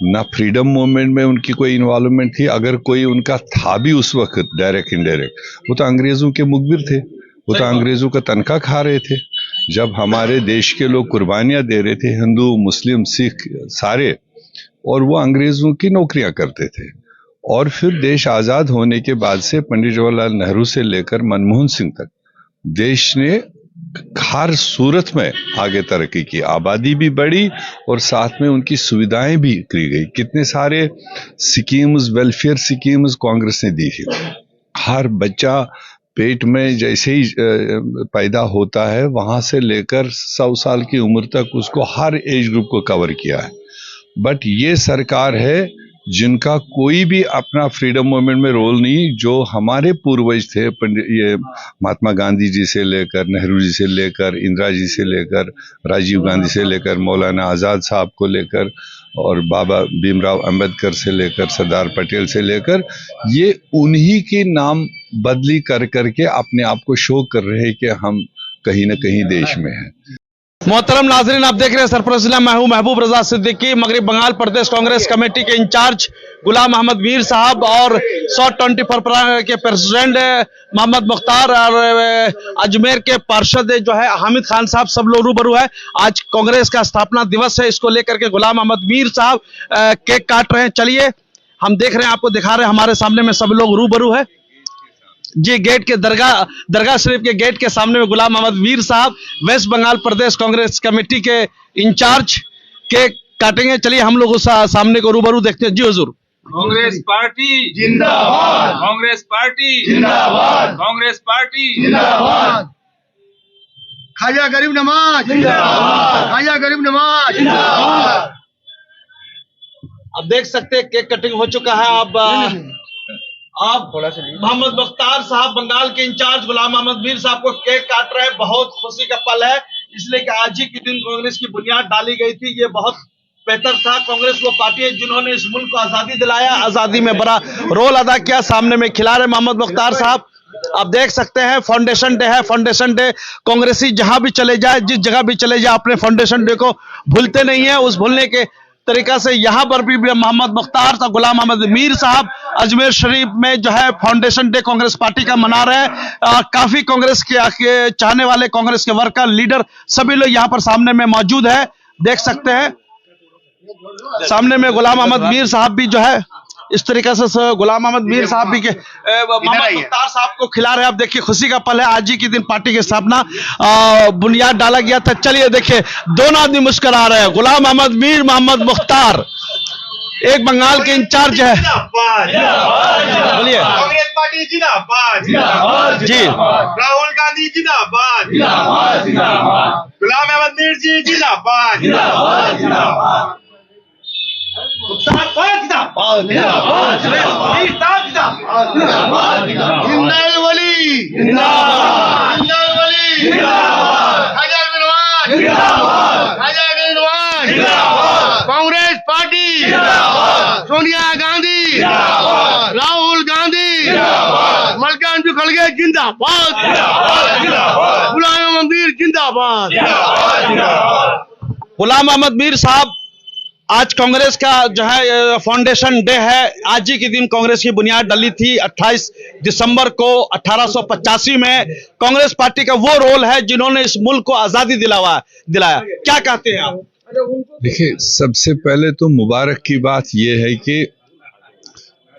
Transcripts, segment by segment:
ना freedom movement में उनकी कोई इन्वॉल्वमेंट थी। अगर कोई उनका था भी उस वक्त डायरेक्ट इनडायरेक्ट, वो तो अंग्रेजों के मुखबिर थे, वो तो अंग्रेजों का तनख्वाह खा रहे थे। जब हमारे देश के लोग कुर्बानियां दे रहे थे, हिंदू मुस्लिम सिख सारे, और वो अंग्रेजों की नौकरियां करते थे। और फिर देश आज़ाद होने के बाद से पंडित जवाहरलाल नेहरू से लेकर मनमोहन सिंह तक देश ने हर सूरत में आगे तरक्की की, आबादी भी बढ़ी और साथ में उनकी सुविधाएं भी की गई। कितने सारे स्कीम्स, वेलफेयर स्कीम्स कांग्रेस ने दी थी। हर बच्चा पेट में जैसे ही पैदा होता है, वहां से लेकर 100 साल की उम्र तक उसको हर एज ग्रुप को कवर किया है। बट ये सरकार है जिनका कोई भी अपना फ्रीडम मूवमेंट में रोल नहीं। जो हमारे पूर्वज थे, ये महात्मा गांधी जी से लेकर, नेहरू जी से लेकर, इंदिरा जी से लेकर, राजीव गांधी से लेकर, मौलाना आज़ाद साहब को लेकर, और बाबा भीमराव अंबेडकर से लेकर, सरदार पटेल से लेकर, ये उन्हीं के नाम बदली कर करके अपने आप को शो कर रहे हैं कि हम कहीं ना कहीं देश में हैं। मोहतरम नाजरीन, आप देख रहे हैं सरफरोश जिला महबूब रजा सिद्दीकी, मगरबी बंगाल प्रदेश कांग्रेस कमेटी के इंचार्ज गुलाम अहमद मीर साहब और 124 के प्रेसिडेंट मोहम्मद मुख्तार और अजमेर के पार्षद जो है हामिद खान साहब, सब लोग रूबरू है। आज कांग्रेस का स्थापना दिवस है, इसको लेकर के गुलाम अहमद मीर साहब केक काट रहे हैं। चलिए हम देख रहे हैं, आपको दिखा रहे हैं, हमारे सामने में सब लोग रूबरू है जी। गेट के दरगाह शरीफ के गेट के सामने में गुलाम अहमद मीर साहब, वेस्ट बंगाल प्रदेश कांग्रेस कमेटी के इंचार्ज, केक काटेंगे। चलिए हम लोग उस सामने को रूबरू देखते हैं। जी हुजूर। कांग्रेस पार्टी जिंदाबाद, कांग्रेस पार्टी जिंदाबाद, कांग्रेस पार्टी जिंदाबाद। खाजा गरीब नवाज जिंदाबाद, खाजा गरीब नवाज जिंदाबाद। अब देख सकते हैं केक कटिंग हो चुका है। आप मोहम्मद मुख्तार साहब, बंगाल के इंचार्ज गुलाम अहमद मीर साहब को केक काट रहे हैं। बहुत खुशी का पल है, इसलिए कि आज ही के दिन कांग्रेस की बुनियाद डाली गई थी। ये बहुत बेहतर था। कांग्रेस वो पार्टी है जिन्होंने इस मुल्क को आजादी दिलाया, आजादी में बड़ा रोल अदा किया। सामने में खिला रहे मोहम्मद मुख्तार साहब, आप देख सकते हैं। फाउंडेशन डे है, फाउंडेशन डे कांग्रेसी जहां भी चले जाए, जिस जगह भी चले जाए, अपने फाउंडेशन डे को भूलते नहीं है। उस भूलने के तरीका से यहां पर भी मोहम्मद मुख्तार साहब, गुलाम अहमद मीर साहब अजमेर शरीफ में जो है फाउंडेशन डे कांग्रेस पार्टी का मना रहे हैं। काफी कांग्रेस के चाहने वाले, कांग्रेस के वर्कर, लीडर, सभी लोग यहां पर सामने में मौजूद है। देख सकते हैं सामने में गुलाम अहमद मीर साहब भी जो है इस तरीके से गुलाम अहमद मीर साहब भी के मोहम्मद मुख्तार साहब को खिला रहे हैं। आप देखिए खुशी का पल है, आज ही के दिन पार्टी की स्थापना बुनियाद डाला गया था। चलिए देखिए दोनों आदमी मुस्कुरा रहे हैं, गुलाम अहमद मीर, मोहम्मद मुख्तार, एक बंगाल के इंचार्ज है। बोलिए कांग्रेस पार्टी जिंदाबाद जी, राहुल गांधी जिंदाबाद, गुलाम अहमद मीर जी जिंदाबाद, कांग्रेस पार्टी सोनिया गांधी, राहुल गांधी, मल्लिकार्जुन खड़गे जिंदाबाद, गुलाम अहमद मीर जिंदाबाद। गुलाम अहमद मीर साहब, आज कांग्रेस का जो है फाउंडेशन डे है। आज ही के दिन कांग्रेस की बुनियाद डली थी 28 दिसंबर को 1885 में। कांग्रेस पार्टी का वो रोल है जिन्होंने इस मुल्क को आजादी दिलाया। क्या कहते हैं आप? देखिए, सबसे पहले तो मुबारक की बात यह है कि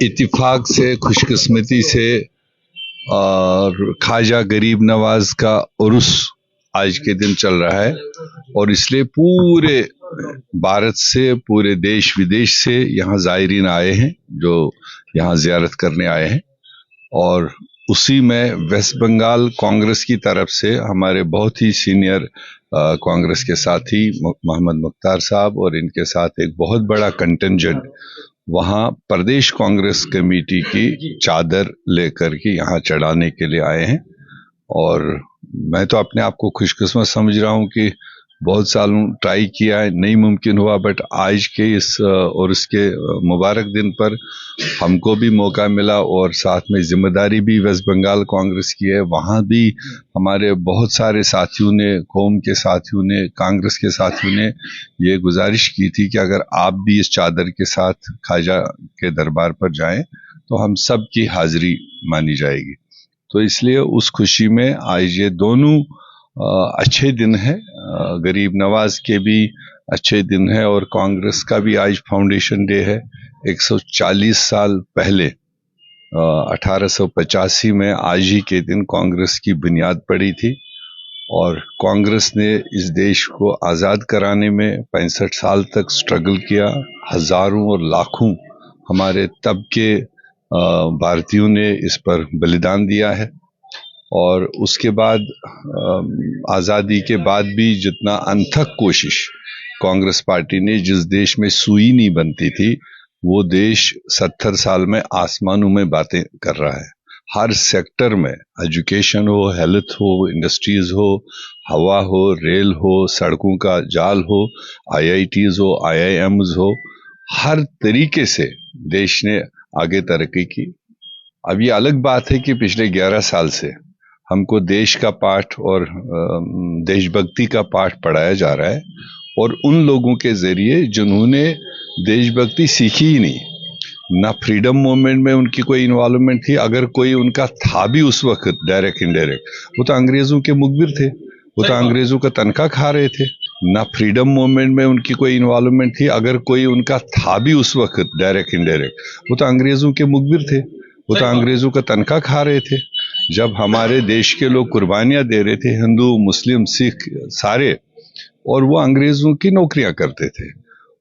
इत्तेफाक से, खुशकिस्मती से, और ख्वाजा गरीब नवाज का उर्स आज के दिन चल रहा है, और इसलिए पूरे भारत से, पूरे देश विदेश से यहाँ ज़ायरीन आए हैं जो यहाँ ज़ियारत करने आए हैं। और उसी में वेस्ट बंगाल कांग्रेस की तरफ से हमारे बहुत ही सीनियर कांग्रेस के साथी मोहम्मद मुख्तार साहब और इनके साथ एक बहुत बड़ा कंटिंजेंट वहाँ प्रदेश कांग्रेस कमेटी की चादर लेकर के यहाँ चढ़ाने के लिए आए हैं। और मैं तो अपने आप को खुशकिस्मत समझ रहा हूँ कि बहुत सालों ट्राई किया है, नहीं मुमकिन हुआ, बट आज के इस और इसके मुबारक दिन पर हमको भी मौका मिला और साथ में जिम्मेदारी भी वेस्ट बंगाल कांग्रेस की है। वहाँ भी हमारे बहुत सारे साथियों ने, कौम के साथियों ने, कांग्रेस के साथियों ने ये गुजारिश की थी कि अगर आप भी इस चादर के साथ ख्वाजा के दरबार पर जाएं तो हम सब की हाजिरी मानी जाएगी। तो इसलिए उस खुशी में आज ये दोनों अच्छे दिन है, गरीब नवाज के भी अच्छे दिन है और कांग्रेस का भी आज फाउंडेशन डे है। 140 साल पहले 1885 में आज ही के दिन कांग्रेस की बुनियाद पड़ी थी और कांग्रेस ने इस देश को आज़ाद कराने में 65 साल तक स्ट्रगल किया। हजारों और लाखों हमारे तब के भारतीयों ने इस पर बलिदान दिया है और उसके बाद आज़ादी के बाद भी जितना अनथक कोशिश कांग्रेस पार्टी ने, जिस देश में सुई नहीं बनती थी वो देश 70 साल में आसमानों में बातें कर रहा है। हर सेक्टर में, एजुकेशन हो, हेल्थ हो, इंडस्ट्रीज हो, हवा हो, रेल हो, सड़कों का जाल हो, IITs हो, IIMs हो, हर तरीके से देश ने आगे तरक्की की। अब ये अलग बात है कि पिछले 11 साल से हमको देश का पाठ और देशभक्ति का पाठ पढ़ाया जा रहा है और उन लोगों के जरिए जिन्होंने देशभक्ति सीखी ही नहीं, ना फ्रीडम मूवमेंट में उनकी कोई इन्वॉल्वमेंट थी, अगर कोई उनका था भी उस वक्त डायरेक्ट इनडायरेक्ट, वो तो अंग्रेजों के मुखबिर थे, वो तो अंग्रेजों का तनख्वाह खा रहे थे। ना फ्रीडम मूवमेंट में उनकी कोई इन्वॉल्वमेंट थी, अगर कोई उनका था भी उस वक्त डायरेक्ट इनडायरेक्ट, वो तो अंग्रेजों के मुखबिर थे, वो तो अंग्रेजों का तनख्वाह खा रहे थे। जब हमारे देश के लोग कुर्बानियां दे रहे थे, हिंदू, मुस्लिम, सिख सारे, और वो अंग्रेजों की नौकरियां करते थे।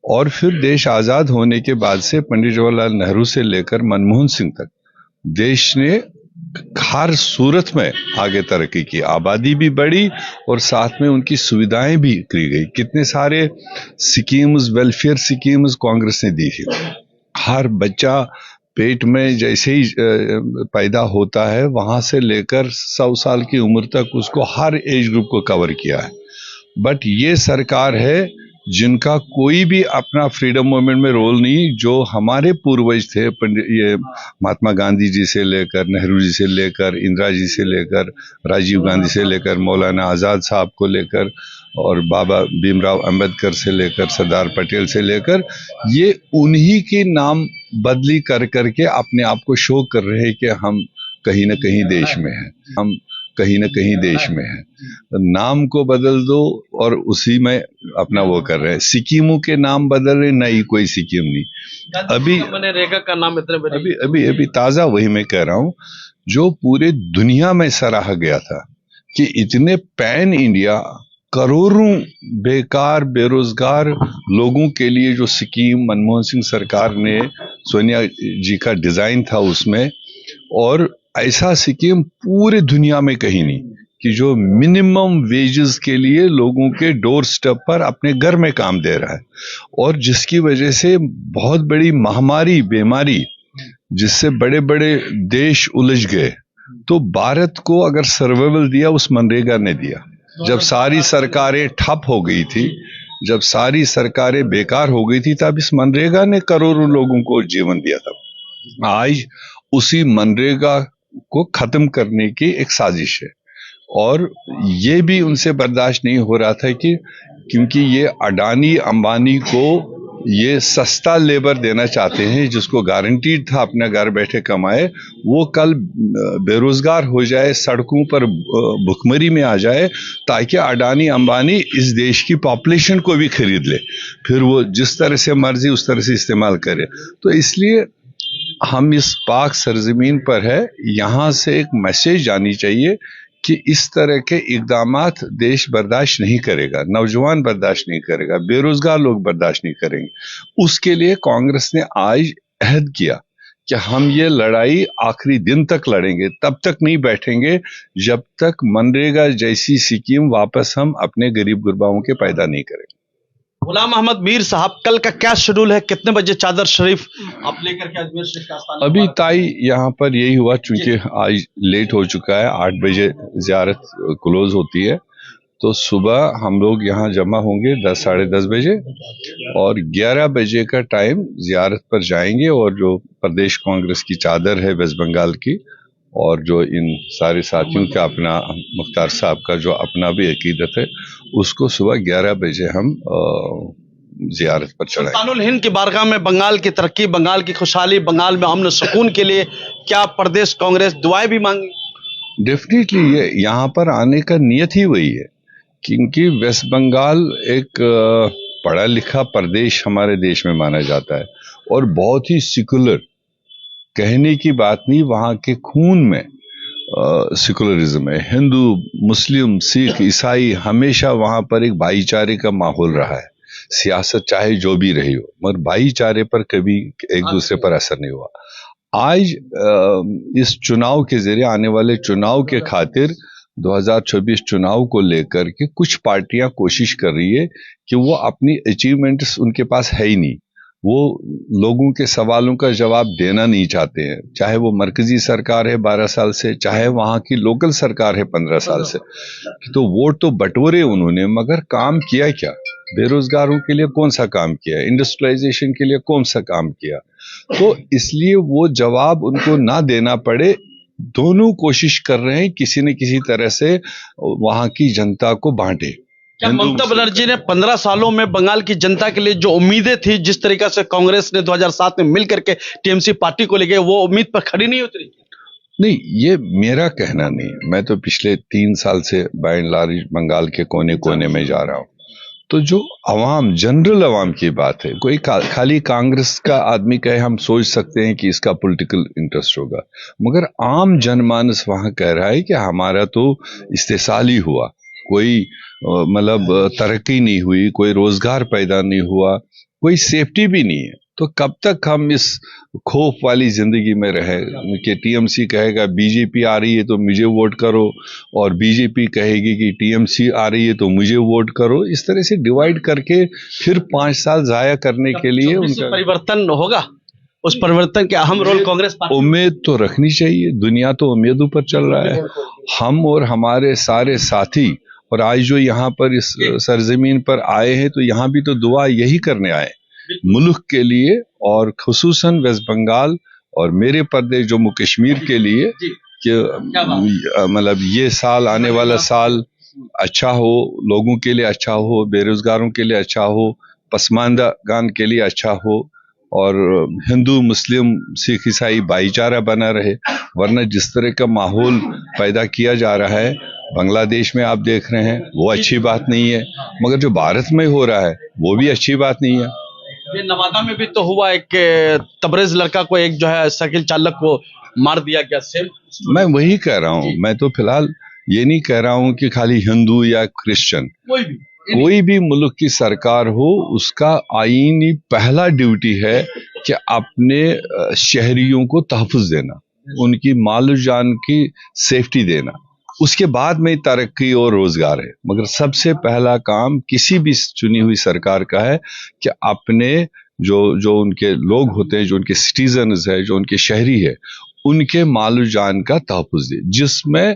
और फिर देश आज़ाद होने के बाद से पंडित जवाहरलाल नेहरू से लेकर मनमोहन सिंह तक देश ने हर सूरत में आगे तरक्की की, आबादी भी बढ़ी और साथ में उनकी सुविधाएं भी की गई। कितने सारे स्कीम्स, वेलफेयर स्कीम्स कांग्रेस ने दी थी। हर बच्चा पेट में जैसे ही पैदा होता है वहां से लेकर 100 साल की उम्र तक उसको हर एज ग्रुप को कवर किया है। बट ये सरकार है जिनका कोई भी अपना फ्रीडम मूवमेंट में रोल नहीं। जो हमारे पूर्वज थे, ये महात्मा गांधी जी से लेकर, नेहरू जी से लेकर, इंदिरा जी से लेकर, राजीव गांधी से लेकर, मौलाना आज़ाद साहब को लेकर और बाबा भीमराव अंबेडकर से लेकर, सरदार पटेल से लेकर, ये उन्हीं के नाम बदली कर करके अपने आप को शो कर रहे हैं कि हम कहीं ना कहीं देश में हैं, हम कहीं ना कहीं देश में है। नाम को बदल दो और उसी में अपना वो कर रहे हैं। सिक्किमों के नाम बदल रहे, नहीं कोई सिक्किम नहीं। अभी मनरेगा का नाम इतने अभी ताजा वही मैं कह रहा हूँ जो पूरे दुनिया में सराहा गया था कि इतने पैन इंडिया करोड़ों बेकार बेरोजगार लोगों के लिए जो स्कीम मनमोहन सिंह सरकार ने, सोनिया जी का डिजाइन था उसमें, और ऐसा स्कीम पूरे दुनिया में कहीं नहीं कि जो मिनिमम वेजेस के लिए लोगों के डोर स्टेप पर अपने घर में काम दे रहा है, और जिसकी वजह से बहुत बड़ी महामारी, बीमारी, जिससे बड़े बड़े देश उलझ गए। तो भारत को अगर सर्वाइवल दिया उस मनरेगा ने दिया। जब सारी सरकारें ठप हो गई थी, जब सारी सरकारें बेकार हो गई थी, तब इस मनरेगा ने करोड़ों लोगों को जीवन दिया था। आज उसी मनरेगा को खत्म करने की एक साजिश है और ये भी उनसे बर्दाश्त नहीं हो रहा था कि क्योंकि ये अडानी अंबानी को ये सस्ता लेबर देना चाहते हैं जिसको गारंटीड था अपना घर बैठे कमाए, वो कल बेरोजगार हो जाए, सड़कों पर भुखमरी में आ जाए, ताकि अडानी अंबानी इस देश की पॉपुलेशन को भी खरीद ले, फिर वो जिस तरह से मर्जी उस तरह से इस्तेमाल करे। तो इसलिए हम इस पाक सरजमीन पर है, यहाँ से एक मैसेज जानी चाहिए कि इस तरह के इक़दामात देश बर्दाश्त नहीं करेगा, नौजवान बर्दाश्त नहीं करेगा, बेरोजगार लोग बर्दाश्त नहीं करेंगे। उसके लिए कांग्रेस ने आज अहद किया कि हम ये लड़ाई आखिरी दिन तक लड़ेंगे, तब तक नहीं बैठेंगे जब तक मनरेगा जैसी स्कीम वापस हम अपने गरीब गुरबाओं के पैदा नहीं करेंगे। गुलाम मोहम्मद मीर साहब, कल का क्या शेड्यूल है? कितने बजे चादर शरीफ आप लेकर के अजमेर शरीफ का आस्थान? अभी ताई यहाँ पर यही हुआ, चूंकि आज लेट हो चुका है, 8 बजे ज़ियारत क्लोज होती है, तो सुबह हम लोग यहाँ जमा होंगे 10 साढ़े 10 बजे और 11 बजे का टाइम जियारत पर जाएंगे। और जो प्रदेश कांग्रेस की चादर है वेस्ट बंगाल की, और जो इन सारे साथियों का अपना मुख्तार साहब का जो अपना भी अकीदत है, उसको सुबह 11 बजे हम जियारत पर चढ़ाएंगे। सुल्तानुल हिंद की बारगाह में बंगाल की तरक्की, बंगाल की खुशहाली, बंगाल में अमन सुकून के लिए क्या प्रदेश कांग्रेस दुआएं भी मांगी? डेफिनेटली ये यहाँ पर आने का नियत ही वही है, क्योंकि वेस्ट बंगाल एक पढ़ा लिखा प्रदेश हमारे देश में माना जाता है और बहुत ही सेकुलर, कहने की बात नहीं, वहाँ के खून में सेकुलरिज्म है। हिंदू, मुस्लिम, सिख, ईसाई, हमेशा वहाँ पर एक भाईचारे का माहौल रहा है। सियासत चाहे जो भी रही हो, मगर भाईचारे पर कभी एक दूसरे पर असर नहीं हुआ। आज इस चुनाव के जरिए, आने वाले चुनाव के खातिर 2024 चुनाव को लेकर के कुछ पार्टियां कोशिश कर रही है कि वो अपनी अचीवमेंट्स उनके पास है ही नहीं, वो लोगों के सवालों का जवाब देना नहीं चाहते हैं। चाहे वो मरकजी सरकार है 12 साल से, चाहे वहाँ की लोकल सरकार है 15 साल से। तो वोट तो बटोरे उन्होंने, मगर काम किया क्या? बेरोजगारों के लिए कौन सा काम किया? इंडस्ट्रियलाइजेशन के लिए कौन सा काम किया? तो इसलिए वो जवाब उनको ना देना पड़े, दोनों कोशिश कर रहे हैं किसी न किसी तरह से वहाँ की जनता को बांटे। क्या ममता बनर्जी ने 15 सालों में बंगाल की जनता के लिए जो उम्मीदें थी, जिस तरीके से कांग्रेस ने 2007 में मिलकर के टीएमसी पार्टी को लेके, वो उम्मीद पर खड़ी नहीं उतरी? नहीं, ये मेरा कहना नहीं। मैं तो पिछले 3 साल से बाय एंड लार्ज बंगाल के कोने कोने में जा रहा हूँ। तो जो अवाम, जनरल अवाम की बात है, कोई खाली कांग्रेस का आदमी कहे हम सोच सकते हैं कि इसका पॉलिटिकल इंटरेस्ट होगा, मगर आम जनमानस वहां कह रहा है कि हमारा तो इस्तेसाल ही हुआ, कोई मतलब तरक्की नहीं हुई, कोई रोजगार पैदा नहीं हुआ, कोई सेफ्टी भी नहीं है। तो कब तक हम इस खौफ वाली जिंदगी में रहे कि टीएमसी कहेगा बीजेपी आ रही है तो मुझे वोट करो, और बीजेपी कहेगी कि टीएमसी आ रही है तो मुझे वोट करो। इस तरह से डिवाइड करके फिर 5 साल जाया करने के लिए उनका परिवर्तन होगा। उस परिवर्तन के अहम रोल कांग्रेस पार्टी उम्मीद तो रखनी चाहिए। दुनिया तो उम्मीदों पर चल रहा है। हम और हमारे सारे साथी, और आज जो यहाँ पर इस सरजमीन पर आए हैं, तो यहाँ भी तो दुआ यही करने आए मुल्क के लिए, और खुसूसन वेस्ट बंगाल और मेरे प्रदेश जम्मू कश्मीर के लिए कि मतलब ये साल, आने वाला साल अच्छा हो, लोगों के लिए अच्छा हो, बेरोजगारों के लिए अच्छा हो, पसमानदागान के लिए अच्छा हो, और हिंदू, मुस्लिम, सिख, ईसाई भाईचारा बना रहे। वरना जिस तरह का माहौल पैदा किया जा रहा है बांग्लादेश में, आप देख रहे हैं, वो अच्छी बात नहीं है। मगर जो भारत में हो रहा है वो भी अच्छी बात नहीं है। ये नवादा में भी तो हुआ, एक तबरेज लड़का को एक जो है साइकिल चालक को मार दिया गया। सेम मैं वही कह रहा हूँ। मैं तो फिलहाल ये नहीं कह रहा हूँ कि खाली हिंदू या क्रिश्चियन, कोई भी मुल्क की सरकार हो, उसका आईनी पहला ड्यूटी है कि अपने शहरियों को तहफ़्फ़ुज़ देना, उनकी माल जान की सेफ्टी देना। उसके बाद में तरक्की और रोजगार है। मगर सबसे पहला काम किसी भी चुनी हुई सरकार का है कि अपने जो उनके लोग होते हैं, जो उनके सिटीजन्स है, जो उनके शहरी है, उनके माल जान का तहफ़्फ़ुज़ दे, जिसमें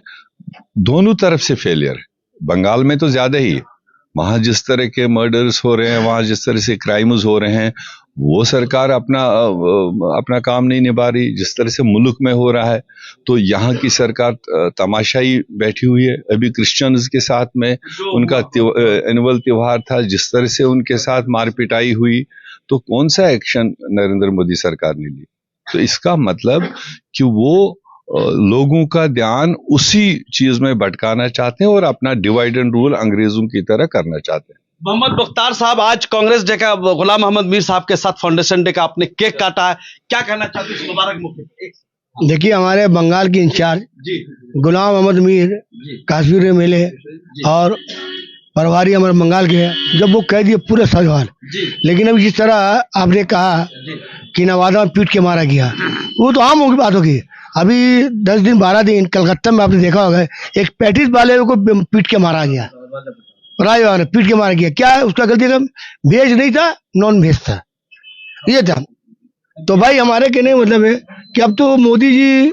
दोनों तरफ से फेलियर है। बंगाल में तो ज्यादा ही है, वहां जिस तरह के मर्डर्स हो रहे हैं, वहां जिस तरह से क्राइम्स हो रहे हैं, वो सरकार अपना काम नहीं निभा रही जिस तरह से मुल्क में हो रहा है। तो यहाँ की सरकार तमाशाई बैठी हुई है। अभी क्रिश्चियंस के साथ में उनका एनुअल त्योहार था, जिस तरह से उनके साथ मारपिटाई हुई, तो कौन सा एक्शन नरेंद्र मोदी सरकार ने ली? तो इसका मतलब कि वो लोगों का ध्यान उसी चीज में भटकाना चाहते हैं और अपना डिवाइड एंड रूल अंग्रेजों की तरह करना चाहते हैं। मोहम्मद मुख्तार साहब, आज कांग्रेस डे का, गुलाम मोहम्मद मीर साहब के साथ फाउंडेशन डे का आपने केक काटा है, क्या कहना चाहते हैं? मुबारक मुफ्ती। देखिए, हमारे बंगाल के इंचार्ज गुलाम मोहम्मद मीर कश्मीर में मिले और प्रभारी हमारे बंगाल के, जब वो कह दिए पूरे सवाल, लेकिन अब जिस तरह आपने कहा कि नवादा में पीट के मारा गया, वो तो आम बात होगी। अभी 10 दिन 12 दिन कलकत्ता में आपने देखा होगा, एक पैंतीस वाले को पीट के मारा गया, राय ने पीट के मारा गया। क्या है उसका गलती? वेज नहीं था, नॉन वेज था, ये था। तो भाई हमारे कहने मतलब है कि अब तो मोदी जी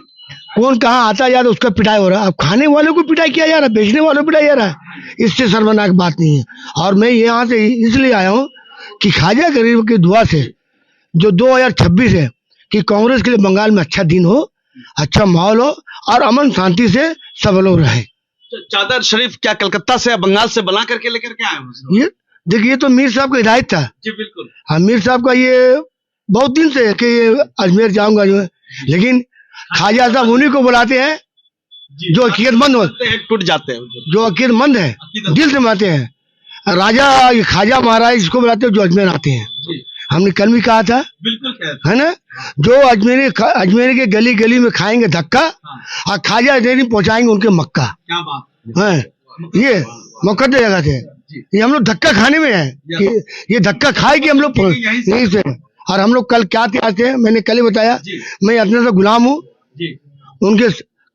कौन कहाँ आता जा रहा है उसका पिटाई हो रहा है। अब खाने वालों को पिटाई किया जा रहा है, बेचने वालों को पिटाई जा रहा है। इससे शर्मनाक बात नहीं है। और मैं यहाँ से इसलिए आया हूँ कि ख्वाजा गरीब की दुआ से जो 2026 है कि कांग्रेस के लिए बंगाल में अच्छा दिन हो, अच्छा माहौल हो और अमन शांति से सब लोग रहे। चादर शरीफ क्या कलकत्ता से बंगाल से बना करके लेकर के आए हो? ये देखिए, ये तो मीर साहब का हिदायत था। जी बिल्कुल। हाँ, मीर साहब का ये बहुत दिन से है कि ये अजमेर जाऊंगा जो है, लेकिन ख्वाजा साहब उन्हीं को बुलाते हैं जो अकीदतमंद हो, टूट जाते हैं, जो अकीदतमंद है, दिल से मानते हैं। राजा ख्वाजा महाराज इसको बुलाते हैं जो अजमेर आते हैं। हमने कल भी कहा था, बिल्कुल है ना, जो अजमेर के गली गली में खाएंगे धक्का और ख्वाजा नहीं पहुंचाएंगे उनके मक्का। क्या बात है, ये मुकद्दर जगह से ये हम लोग धक्का खाने में है कि ये धक्का खाए कि हम लोग यहीं से। और हम लोग कल क्या तैयार थे, मैंने कल ही बताया, मैं अपने से गुलाम हूँ, उनके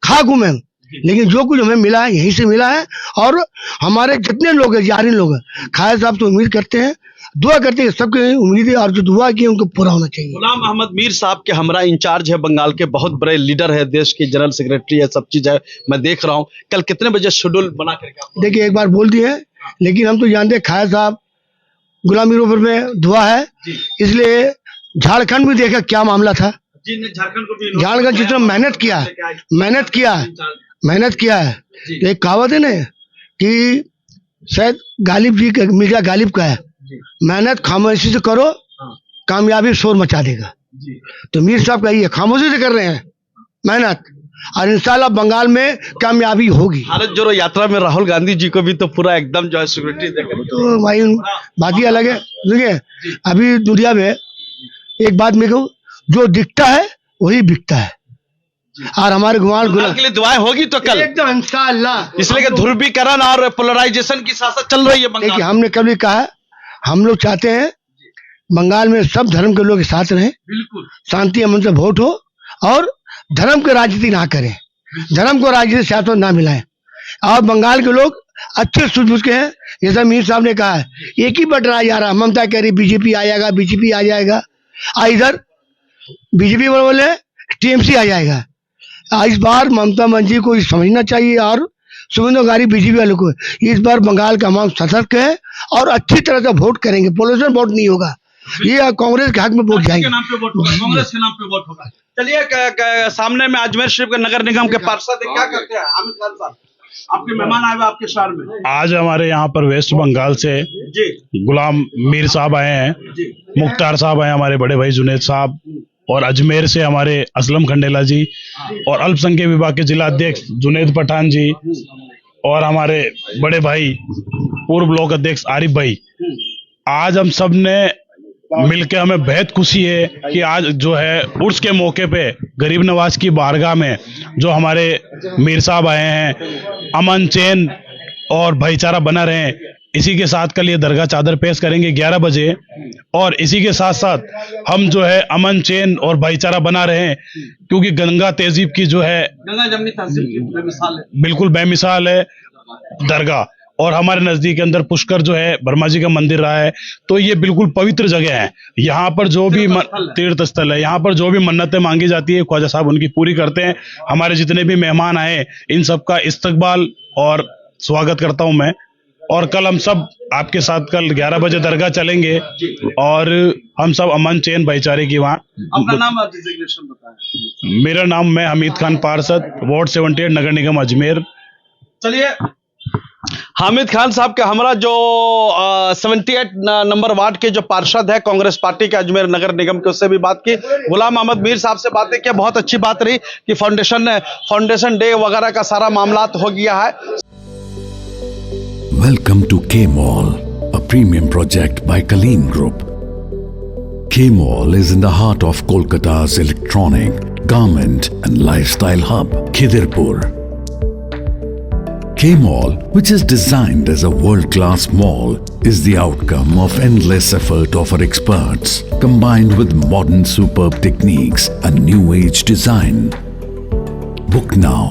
खाक हूँ मैं, लेकिन जो कुछ हमें मिला है यहीं से मिला है। और हमारे जितने लोग हैं, जारिन लोग हैं, ख्वाजा साहब तो उम्मीद करते हैं, दुआ करते हैं, सबके उम्मीद है और जो दुआ की उनको पूरा होना चाहिए। गुलाम अहमद मीर साहब के हमरा इंचार्ज है बंगाल के, बहुत बड़े लीडर है, देश के जनरल सेक्रेटरी है, सब चीज है। मैं देख रहा हूँ कल कितने बजे शेड्यूल बना करके, देखिए एक बार बोल दिए, लेकिन हम तो जानते हैं ख्वाजा साहब गुलाम मीर ऊपर में दुआ है, इसलिए झारखंड में देखा क्या मामला था। झारखंड जितना मेहनत किया है। तो एक कहावत है ना कि शायद गालिब जी का, मिर्जा गालिब का है, मेहनत खामोशी से करो, कामयाबी शोर मचा देगा। तो मीर साहब का ये खामोशी से कर रहे हैं मेहनत, और इंशाल्लाह बंगाल में कामयाबी होगी। भारत जोड़ो यात्रा में राहुल गांधी जी को भी तो पूरा एकदम जो है सिक्योरिटी देकर, तो भाई बाकी अलग है। देखिए अभी दुनिया में एक बात मैं कहूँ, जो दिखता है वही बिकता है। और हमारे गुलाम के लिए दुआएं होगी तो कल एकदम इंशाल्लाह, इसलिए कि ध्रुवीकरण और पोलराइजेशन की सियासत चल रही है बंगाल। देखिए हमने कभी कहा, हम लोग चाहते हैं बंगाल में सब धर्म के लोग एक साथ रहें, बिल्कुल शांति अमन से वोट हो और धर्म की राजनीति ना करें, धर्म को राजनीति सियासत ना मिलाएं। और बंगाल के लोग अच्छे सूझबूझ के हैं, जैसा मीर साहब ने कहा है, एक ही बटन आ जा रहा, ममता कह रही बीजेपी आ जाएगा, बीजेपी आ जाएगा, इधर बीजेपी बोले टीएमसी आ जाएगा। इस बार ममता बनर्जी को समझना चाहिए और सुवेंदु अधिकारी बीजेपी वालों को, इस बार बंगाल का आवाम सतर्क है और अच्छी तरह से वोट करेंगे, पोलिटिकल वोट नहीं होगा, ये कांग्रेस के हक में वोट जाएंगे, कांग्रेस के नाम पे वोट होगा। चलिए सामने में अजमेर शरीफ के नगर निगम के पार्षद क्या करते हैं हामिद खान साहब, आपके मेहमान आए हुए आपके शहर में। आज हमारे यहाँ पर वेस्ट बंगाल से गुलाम मीर साहब आए हैं, मुख्तार साहब आए, हमारे बड़े भाई जुनेद साहब, और अजमेर से हमारे असलम खंडेला जी, और अल्पसंख्यक विभाग के जिला अध्यक्ष जुनेद पठान जी, और हमारे बड़े भाई पूर्व ब्लॉक अध्यक्ष आरिफ भाई। आज हम सब ने मिलकर, हमें बेहद खुशी है कि आज जो है उर्स के मौके पे गरीब नवाज की बारगाह में जो हमारे मीर साहब आए हैं, अमन चैन और भाईचारा बना रहे। इसी के साथ कल ये दरगाह चादर पेश करेंगे 11 बजे, और इसी के साथ साथ हम जो है अमन चैन और भाईचारा बना रहे हैं, क्योंकि गंगा तहजीब की जो है, गंगा जमनी तहजीब की बेमिसाल है, बिल्कुल बेमिसाल है दरगाह। और हमारे नजदीक के अंदर पुष्कर जो है ब्रह्मा जी का मंदिर रहा है, तो ये बिल्कुल पवित्र जगह है। यहाँ पर जो भी तीर्थ स्थल है, यहाँ पर जो भी मन्नतें मांगी जाती है ख्वाजा साहब उनकी पूरी करते हैं। हमारे जितने भी मेहमान आए इन सबका इस्तकबाल और स्वागत करता हूँ मैं। और कल हम सब आपके साथ कल 11 बजे दरगाह चलेंगे और हम सब अमन चैन भाईचारे की वहाँ। आपका नाम और डिजिग्नेशन बताएं। मेरा नाम, मैं हमीद खान पार्षद, वार्ड 78 नगर निगम अजमेर। चलिए हामिद खान साहब के हमरा जो 78 नंबर वार्ड के जो पार्षद है कांग्रेस पार्टी के अजमेर नगर निगम के, उससे भी बात की। गुलाम अहमद मीर साहब से बातें की, बहुत अच्छी बात रही कि फाउंडेशन डे वगैरह का सारा मामला हो गया है। Welcome to K-Mall, a premium project by Kaleen Group. K-Mall is in the heart of Kolkata's electronic, garment and lifestyle hub, Khidirpur. K-Mall, which is designed as a world-class mall, is the outcome of endless effort of our experts, combined with modern superb techniques and new age design. Book now